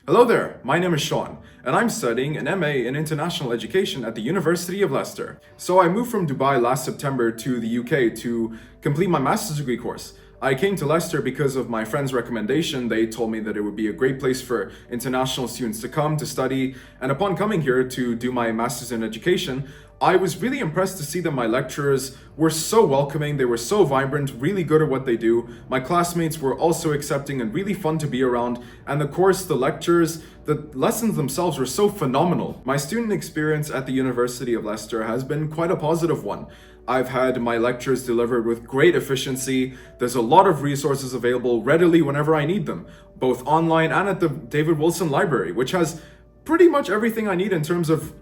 Hello there, my name is Sean, and I'm studying an MA in International Education at the University of Leicester. So I moved from Dubai last September to the UK to complete my master's degree course. I came to Leicester because of my friend's recommendation. They told me that it would be a great place for international students to come to study, and upon coming here to do my master's in education, I was really impressed to see that my lecturers were so welcoming, they were so vibrant, really good at what they do. My classmates were also accepting and really fun to be around, and the course, the lectures, the lessons themselves were so phenomenal. My student experience at the University of Leicester has been quite a positive one. I've had my lectures delivered with great efficiency. There's a lot of resources available readily whenever I need them, both online and at the David Wilson Library, which has pretty much everything I need in terms of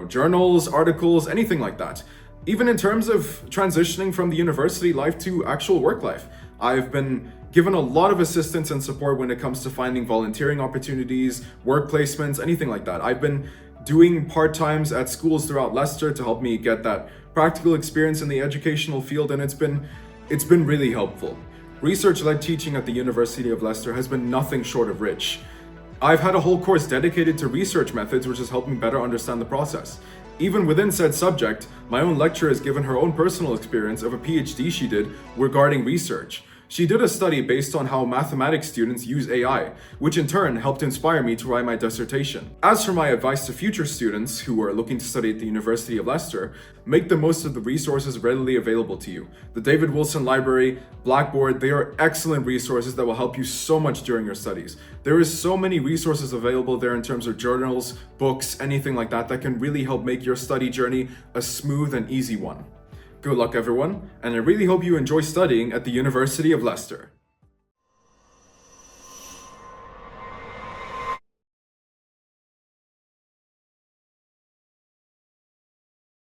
journals, articles, anything like that. Even in terms of transitioning from the university life to actual work life, I've been given a lot of assistance and support when it comes to finding volunteering opportunities, work placements, anything like that. I've been doing part-times at schools throughout Leicester to help me get that practical experience in the educational field, and it's been really helpful. Research-led teaching at the University of Leicester has been nothing short of rich. I've had a whole course dedicated to research methods, which has helped me better understand the process. Even within said subject, my own lecturer has given her own personal experience of a PhD she did regarding research. She did a study based on how mathematics students use AI, which in turn helped inspire me to write my dissertation. As for my advice to future students who are looking to study at the University of Leicester, make the most of the resources readily available to you. The David Wilson Library, Blackboard, they are excellent resources that will help you so much during your studies. There is so many resources available there in terms of journals, books, anything like that that can really help make your study journey a smooth and easy one. Good luck everyone, and I really hope you enjoy studying at the University of Leicester.